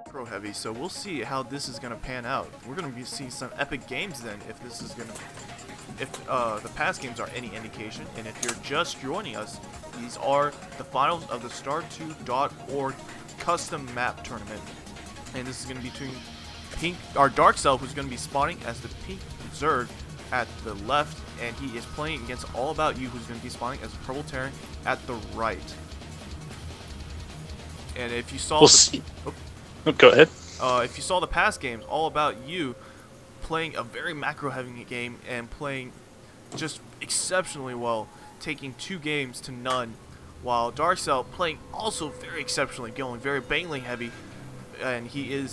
Pro heavy, so we'll see how this is gonna pan out. We're gonna be seeing some epic games then, if this is gonna, if the past games are any indication. And if you're just joining us, these are the finals of the Star2.org custom map tournament, and this is gonna be between Darkcell, who's gonna be spawning as the pink Zerg at the left, and he is playing against AllAboutYou, who's gonna be spawning as a purple Terran at the right. And if you saw Go ahead. If you saw the past games, AllAboutYou playing a very macro-heavy game and playing just exceptionally well, taking 2 games to none, while Darkcell playing also very exceptionally, going very bangling heavy, and he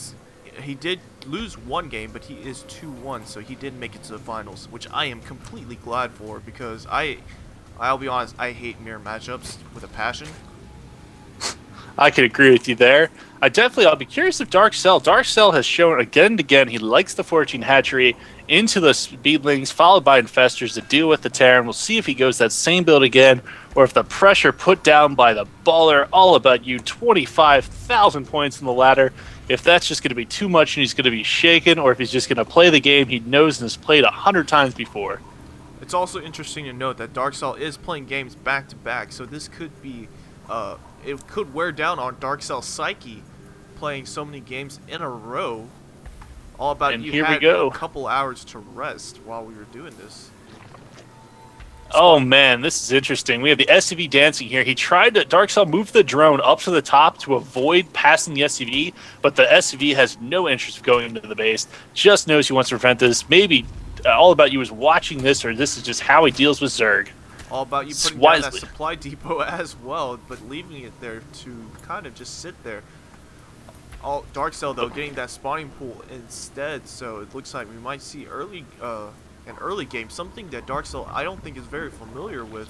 did lose 1 game, but he is 2-1, so he did make it to the finals, which I am completely glad for, because I'll be honest, I hate mirror matchups with a passion. I can agree with you there. I'll be curious if Darkcell has shown again and again he likes the 14 hatchery into the speedlings, followed by infestors to deal with the Terran. We'll see if he goes that same build again, or if the pressure put down by the baller AllAboutYou, 25,000 points in the ladder, if that's just going to be too much and he's going to be shaken, or if he's just going to play the game he knows and has played 100 times before. It's also interesting to note that Darkcell is playing games back to back, so this could be it could wear down on Darkcell's psyche, playing so many games in a row. AllAboutYou had a couple hours to rest while we were doing this. Oh man, this is interesting. We have the SCV dancing here. Darkcell moved the drone up to the top to avoid passing the SCV, but the SCV has no interest of going into the base. Just knows he wants to prevent this. Maybe AllAboutYou is watching this, or this is just how he deals with Zerg. AllAboutYou putting down that supply depot as well, but leaving it there to kind of just sit there. Darkcell though getting that spawning pool instead, so it looks like we might see an early game, something that Darkcell I don't think is very familiar with.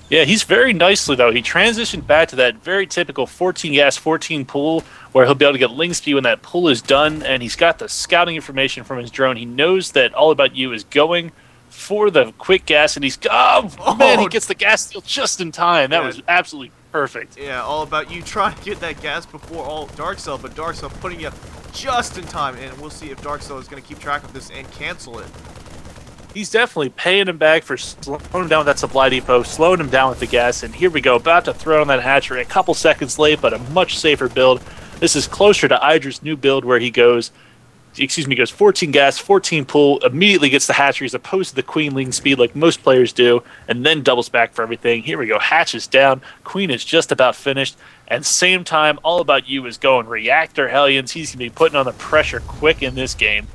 Yeah, he's very nicely though. He transitioned back to that very typical 14 gas, 14 pool, where he'll be able to get link speed when that pool is done, and he's got the scouting information from his drone. He knows that AllAboutYou is going for the quick gas, and he gets the gas steal just in time. That was absolutely perfect. Yeah, AllAboutYou trying to get that gas before Darkcell, but Darkcell putting it just in time, and we'll see if Darkcell is going to keep track of this and cancel it. He's definitely paying him back for slowing him down with that supply depot, slowing him down with the gas, and here we go, about to throw on that hatchery a couple seconds late, but a much safer build. This is closer to Idra's new build where he goes 14 gas, 14 pull, immediately gets the hatchery as opposed to the queen link speed like most players do, and then doubles back for everything. Here we go, hatches down, queen is just about finished, and same time, AllAboutYou is going reactor Hellions. He's going to be putting on the pressure quick in this game.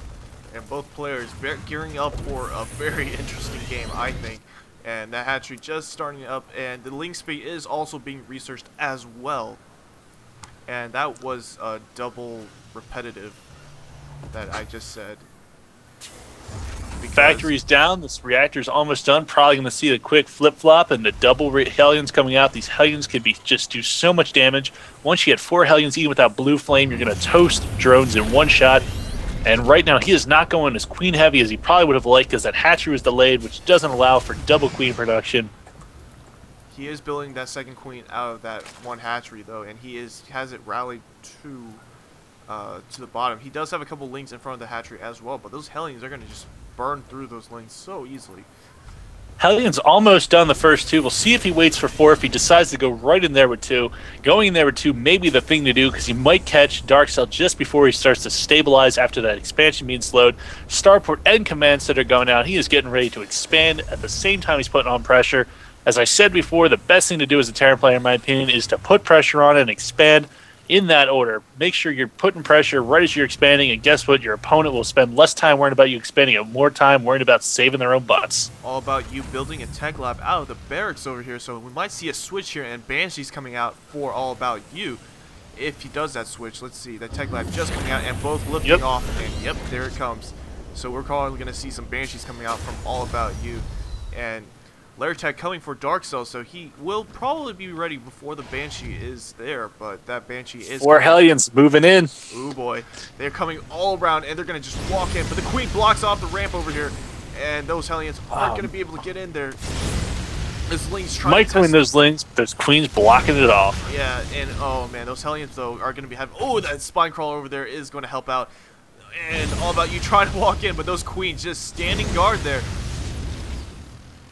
And both players gearing up for a very interesting game, I think. And that hatchery just starting up, and the link speed is also being researched as well. And that was a double repetitive that I just said. Factory's down. This reactor's almost done. Probably going to see a quick flip-flop and the double Hellions coming out. These Hellions can just do so much damage. Once you get 4 Hellions, even without blue flame, you're going to toast drones in one shot. And right now, he is not going as queen heavy as he probably would have liked because that hatchery was delayed, which doesn't allow for double queen production. He is building that second queen out of that one hatchery, though, and he has it rallied to the bottom. He does have a couple links in front of the hatchery as well, but those Hellions are going to just burn through those links so easily. Hellions almost done the first 2. We'll see if he waits for 4, if he decides to go right in there with 2. Going in there with 2 may be the thing to do because he might catch Darkcell just before he starts to stabilize after that expansion being slowed. Starport and command center going out. He is getting ready to expand at the same time he's putting on pressure. As I said before, the best thing to do as a Terran player, in my opinion, is to put pressure on and expand in that order. Make sure you're putting pressure right as you're expanding, and guess what? Your opponent will spend less time worrying about you expanding and more time worrying about saving their own butts. AllAboutYou building a tech lab out of the barracks over here, so we might see a switch here, and Banshee's coming out for AllAboutYou. If he does that switch, let's see, that tech lab just coming out, and both lifting off, and yep, there it comes. So we're probably going to see some Banshees coming out from AllAboutYou, and Lairtech coming for Darkcell, so he will probably be ready before the Banshee is there, but that Banshee is 4 Hellions moving in. Ooh boy, they're coming all around, and they're going to just walk in, but the Queen blocks off the ramp over here, and those Hellions aren't going to be able to get in there. His Ling's trying to Microing test those Lings, but those Queens blocking it off. Yeah, and oh man, those Hellions though are going to be having. Oh, that Spine Crawler over there is going to help out. And AllAboutYou trying to walk in, but those Queens just standing guard there.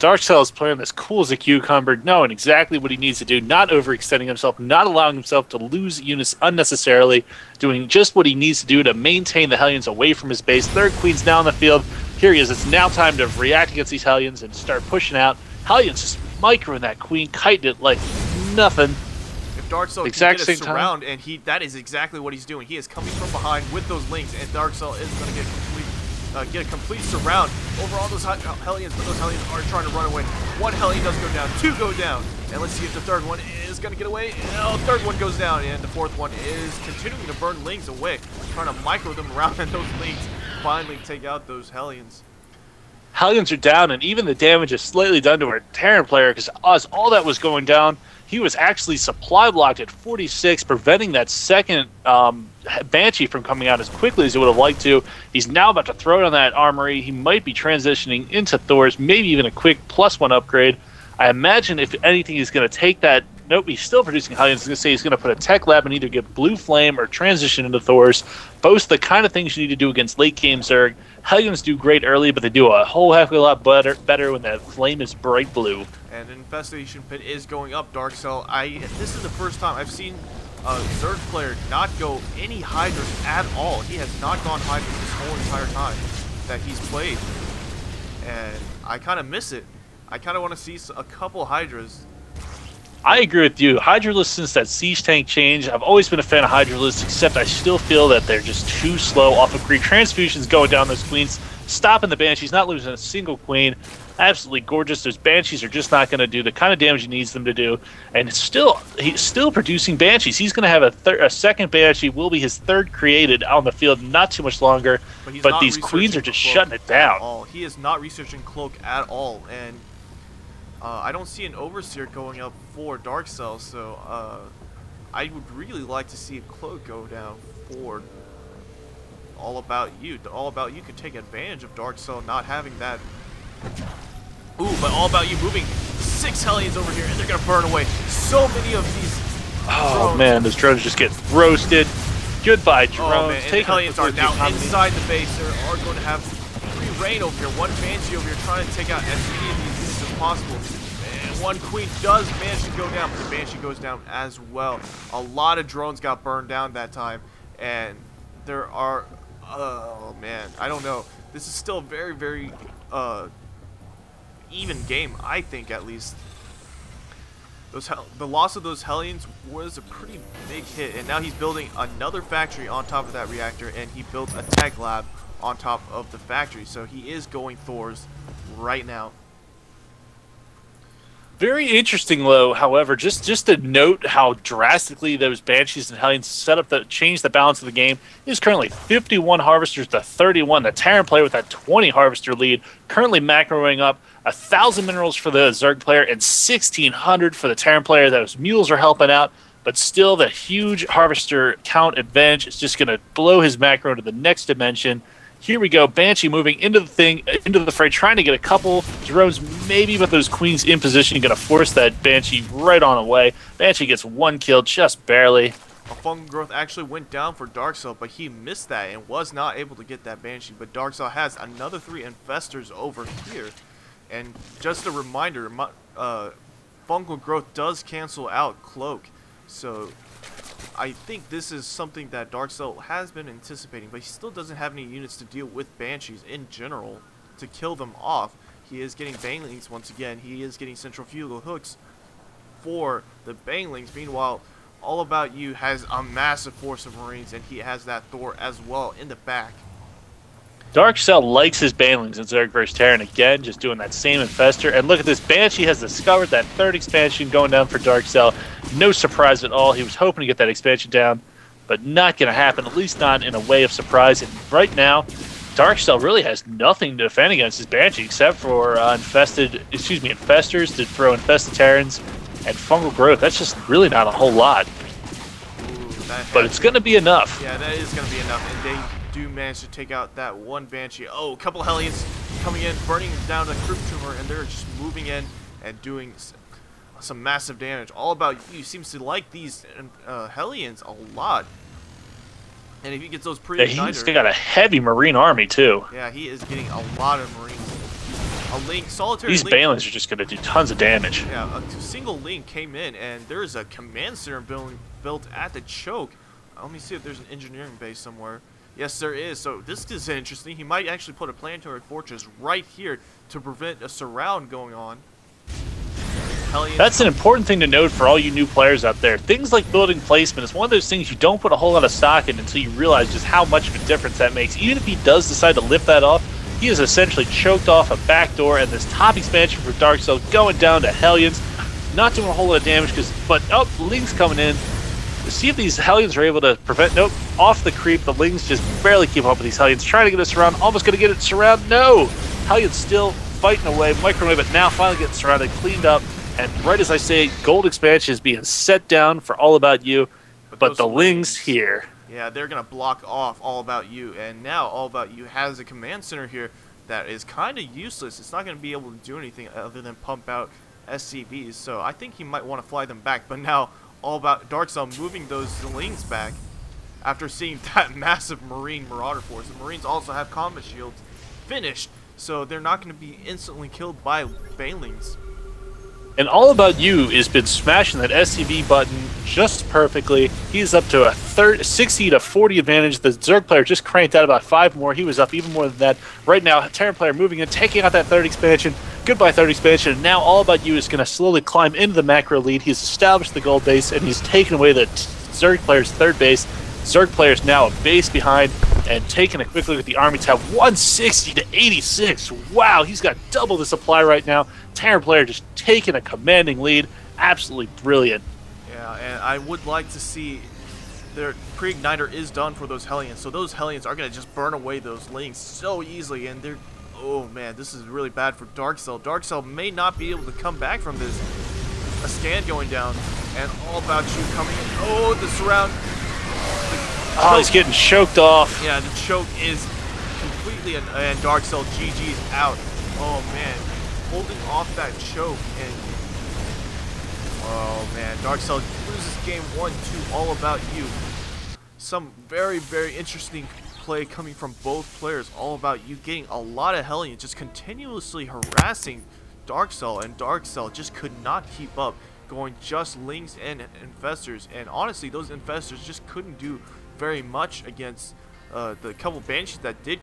Darkcell is playing this cool as a cucumber, knowing exactly what he needs to do, not overextending himself, not allowing himself to lose units unnecessarily, doing just what he needs to do to maintain the Hellions away from his base. Third Queen's now on the field. Here he is. It's now time to react against these Hellions and start pushing out. Hellions just microing that Queen, kiting it like nothing. If Darkcell can get a surround, and that is exactly what he's doing. He is coming from behind with those Lings, and Darkcell is going to get a complete surround over all those Hellions, but those Hellions are trying to run away. One Hellion does go down, two go down, and let's see if the third one is going to get away. Oh, third one goes down, and the fourth one is continuing to burn Lings away, trying to micro them around, and those Lings finally take out those Hellions. Hellions are down, and even the damage is slightly done to our Terran player, because as all that was going down, he was actually supply blocked at 46, preventing that second Banshee from coming out as quickly as he would have liked to. He's now about to throw it on that armory. He might be transitioning into Thor's, maybe even a quick +1 upgrade. I imagine if anything, he's going to take that. Nope, he's still producing Hellions. He's going to say he's going to put a tech lab and either get Blue Flame or transition into Thor's. Both the kind of things you need to do against late game Zerg. Hellions do great early, but they do a whole heck of a lot better when that flame is bright blue. And Infestation Pit is going up, Darkcell. This is the first time I've seen a Zerg player not go any Hydras at all. He has not gone Hydras this whole entire time that he's played. And I kind of miss it. I kind of want to see a couple Hydras. I agree with you. Hydralisk, since that Siege Tank change, I've always been a fan of Hydralisk, except I still feel that they're just too slow off of Greek Transfusions going down those Queens, stopping the Banshees, not losing a single Queen. Absolutely gorgeous. Those Banshees are just not going to do the kind of damage he needs them to do. And he's still producing Banshees. He's going to have a second Banshee, will be his third created on the field not too much longer. But these Queens are just shutting it down. He is not researching Cloak at all. And I don't see an Overseer going up for Darkcell, so I would really like to see a Cloak go down for AllAboutYou. AllAboutYou could take advantage of Darkcell not having that. Ooh, but AllAboutYou moving 6 Hellions over here, and they're going to burn away so many of these drones. Man, those drones just get roasted. Goodbye, drones. Oh, man, and the Hellions are now inside the base. They are going to have free reign over here. One Banshee over here trying to take out as many of these units as possible. And one Queen does manage to go down, but the Banshee goes down as well. A lot of drones got burned down that time, and there are... Oh, man, I don't know. This is still very, very... even game, I think, at least. The loss of those Hellions was a pretty big hit, and now he's building another factory on top of that reactor, and he built a tech lab on top of the factory, so he is going Thor's right now. Very interesting, though, however, just to note how drastically those Banshees and Hellions set up change the balance of the game. It is currently 51 Harvesters to 31. The Terran player with that 20 Harvester lead, currently macroing up 1,000 minerals for the Zerg player and 1,600 for the Terran player. Those Mules are helping out, but still the huge Harvester count advantage is just going to blow his macro to the next dimension. Here we go, Banshee moving into the fray, trying to get a couple drones maybe, but those Queens in position going to force that Banshee right on away. Banshee gets one kill, just barely. A fungal growth actually went down for Darkcell, but he missed that and was not able to get that Banshee. But Darkcell has another 3 Infestors over here. And just a reminder, fungal growth does cancel out Cloak. So I think this is something that Darkcell has been anticipating, but he still doesn't have any units to deal with Banshees in general to kill them off. He is getting Banglings once again. He is getting centrifugal hooks for the Banglings. Meanwhile, AllAboutYou has a massive force of Marines, and he has that Thor as well in the back. Darkcell likes his Banelings in Zerg vs. Terran again, just doing that same Infestor. And look at this, Banshee has discovered that third expansion going down for Darkcell. No surprise at all. He was hoping to get that expansion down, but not going to happen, at least not in a way of surprise. And right now, Darkcell really has nothing to defend against his Banshee except for Infestors to throw Infested Terrans and Fungal Growth. That's just really not a whole lot. But it's going to be enough. Yeah, that is going to be enough. And they do manage to take out that one Banshee. Oh, a couple Hellions coming in, burning down the Croup Tumor, and they're just moving in and doing some massive damage. AllAboutYou seems to like these Hellions a lot. And if he gets those pre-igniter... He's got a heavy Marine army, too. Yeah, he is getting a lot of Marines. A Link, solitary These Link... Balins are just going to do tons of damage. Yeah, a single Link came in, and there's a command center built at the choke. Let me see if there's an engineering base somewhere. Yes, there is. So this is interesting. He might actually put a planetary fortress right here to prevent a surround going on. That's an important thing to note for all you new players out there. Things like building placement is one of those things you don't put a whole lot of stock in until you realize just how much of a difference that makes. Even if he does decide to lift that off, he has essentially choked off a backdoor, and this top expansion for Darkcell going down to Hellions. Not doing a whole lot of damage, but Ling's coming in. See if these Hellions are able to prevent... Nope, off the creep. The Lings just barely keep up with these Hellions. Trying to get us around. Almost going to get it surrounded. No! Hellions still fighting away. Microwave, but now finally getting surrounded, cleaned up. And right as I say, gold expansion is being set down for AllAboutYou. But the Lings here. Yeah, they're going to block off AllAboutYou. And now AllAboutYou has a command center here that is kind of useless. It's not going to be able to do anything other than pump out SCVs. So I think he might want to fly them back. But now... Darkcell moving those Lings back after seeing that massive Marine Marauder force. The Marines also have combat shields finished, so they're not going to be instantly killed by Banelings. And AllAboutYou has been smashing that SCV button just perfectly. He's up to a 60 to 40 advantage. The Zerg player just cranked out about 5 more. He was up even more than that. Right now, Terran player moving in, taking out that third expansion. Goodbye third expansion, and now AllAboutYou is going to slowly climb into the macro lead. He's established the gold base, and he's taken away the Zerg player's third base. Zerg player's now a base behind, and taking a quick look at the army tab, 160 to 86. Wow, he's got double the supply right now. Terran player just taking a commanding lead. Absolutely brilliant. Yeah, and I would like to see their pre-igniter is done for those Hellions, so those Hellions are going to just burn away those Lings so easily, and they're... Oh man, this is really bad for Darkcell. Darkcell may not be able to come back from this. A scan going down, and AllAboutYou coming in. Oh, the surround. He's getting choked off. Yeah, the choke is completely, and Darkcell GG's out. Oh man, holding off that choke, and oh man, Darkcell loses game 1 to AllAboutYou. Some very, very interesting play coming from both players. AllAboutYou getting a lot of Hellions, just continuously harassing Darkcell, and Darkcell just could not keep up, going just Lings and Infestors, and honestly those Infestors just couldn't do very much against the couple Banshees that did